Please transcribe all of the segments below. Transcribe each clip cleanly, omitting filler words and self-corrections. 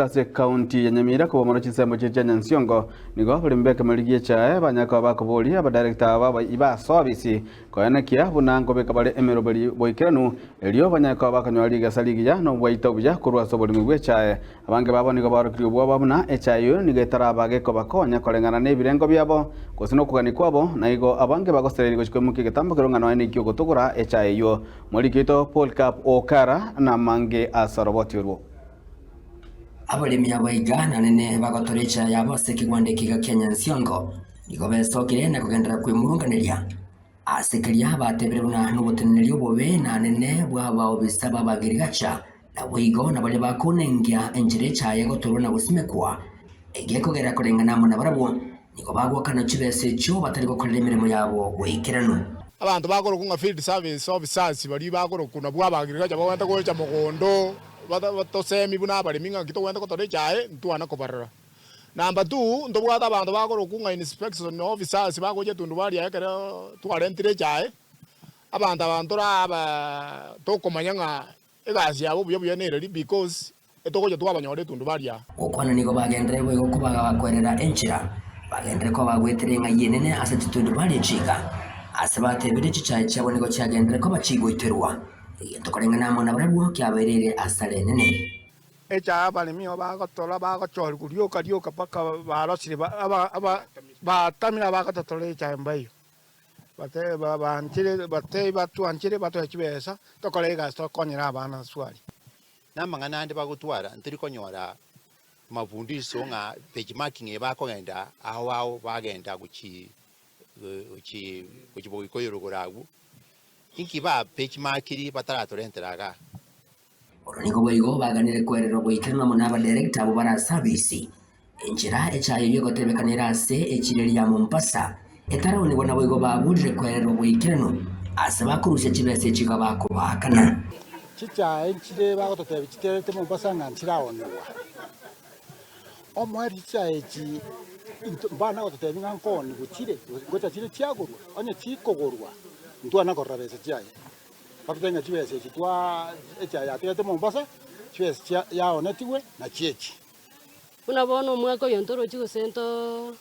Ase kaunti ya Nyamira ko bomono chisembo chicha Nyansiongo nigo bulimbeke maligie chae banyako bakoboli aba director baba iba service ko enekia bunango bekabale emero bali boikenu elio banyako bakanywali gasaligia no bwaito buja kurwa soboli migwe chae abange babo nigo barokrio bwa babuna echayo nigetara bage ko bakonya kolengana ne birengo byabo kosino kugani kwabo naigo abange bagostereri gochikomuki getambo kerongano ene kyo gotogora echayo molikito Paul Cap Okara na mange asaroboti urwo abalimi abaigana nene bagotorecha yabose kigwande kiga Kenya Nsiongo nigo besokire na kugendera kwimurunganiria asekeria batebere buna n'ubutenerio bobe na nene bwaba obisa babagirigacha na wigo na bale bakunengia enjire chaye gotoro na gusimekwa egiye kugera kurengana mu nabarabo nigo bagwakana chibese cyo batari gukorera imirimo yabo wikirano abantu bakoro kunga field service officers bali bakoro kuna bwabagirigacha bawanta kocha mugondo batosemi buna bali minga kito wenda kotore chae ntuana kobarra namba 2 ndobwata abantu bakoro kunga inspection officers bagoje tundu bali yakera tuarentire chae abantu aba tokomanyanga egasi yabo byo nere because etogoje twabanyore tundu bali okwana nigo bagendere bwe okubaga bakwerera enchira bagendere ko bagweterenga yenene ase tundu bali chiga asabate bide chichae cyabo nigo cyagendere ko bacigoiterwa tukorengana mo nabarabwo kyaberere asale nene echa abalimi bagotora bagochora kuryoka ryoka paka barosire batamira bagototore echa mbayo bate bantire batuanchire batochibesa tokorega stokonyera abana swali namangana ande bagotwara ntirikonyora mavundiso nga benchmarking ebakogenda aho bagenda guchi boikoyoroguragu inkiba benchmarkiri bataratorenteraga nigo boigo baganire kwerero boikirana mo naba director abo bara service enjira echayo yogotebekanira ase echireri ya Mombasa etaroni bona boigo babuje kwerero boikirano asaba kurusha chibese chigaba kubakana chicha enchire bagototebe chiterete Mombasa nganchirawonwa omwari chaechi bana gototebe ngankoni guchire gocha chire chiagurwa onye chikogorwa ntuana korabese chiaye bakutenga chibese chitwa echa ya tete Mombasa chibese ya onetiwe na chiechi unabona mwako yontoro chiko sento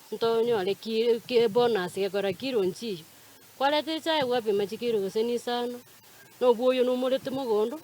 nyole ki bonus ke kora kironchi kwalete chae wapi machikiro goseni sana no boyo no molete mugondo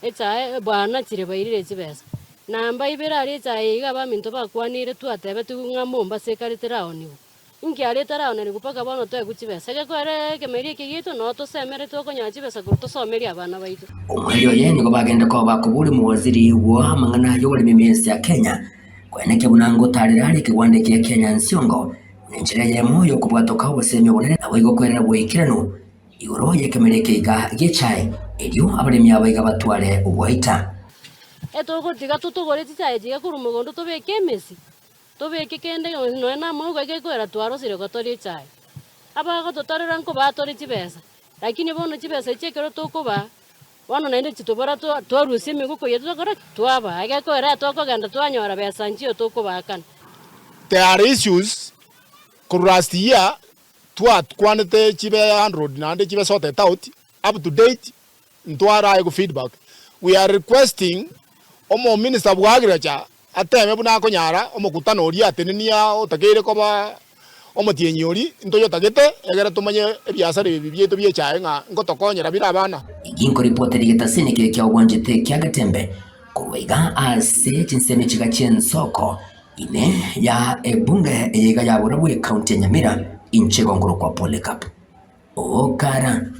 echa bana chire bairire chibese namba ibera ari chae igaba minto bakwanire twatebe tunga Mombasa karitera oniwo ingiale tarao nari kupaka bano to kuchibesa ke kwere kemeri kigito no to semere to konya chibesa ko to someri abana baitu omwelio ye nigo bagenda ko bakubuli mu waziri wa mangana yo wali mimesi ya Kenya kweneke bunango tarirari kigwande kya Kenya Nsiongo nenjira ye moyo kubwatoka obosemi bonene awigo kwerera bwikirano igoro ye kemeri kiga gichai elio abalimi abiga batwale ubwaita eto ko tiga tutugore chichae jiga kurumugondo to be kemesi tobeke kende no na mo kweke kwera twaro sire gotori chai aba gototorera nko batori chibesa lakini bono chibesa chekero tokoba bono nende chitobora to rusimi guko yeto kora twaba age kwera tokogenda twanyora besa nchio tokobakan there are issues last year twat quantity chibe 100 na ande chibe sorted out up to date ntwara go feedback we are requesting omo minister of agriculture ateme buna konyara omukutano ori atenenia otakere koba omotienyori ntoyo tagete egera tumanye ebiasare bibyeto byechae nga ngotokonyera bira abana inko reporter yetasene kile kya ubwanjete kya gatembe kuwega ase chinseme chiga chensoko ine ya ebunge yega ya burabwe county ya Nyamira inche gongoro kwa Paul Cap Okara.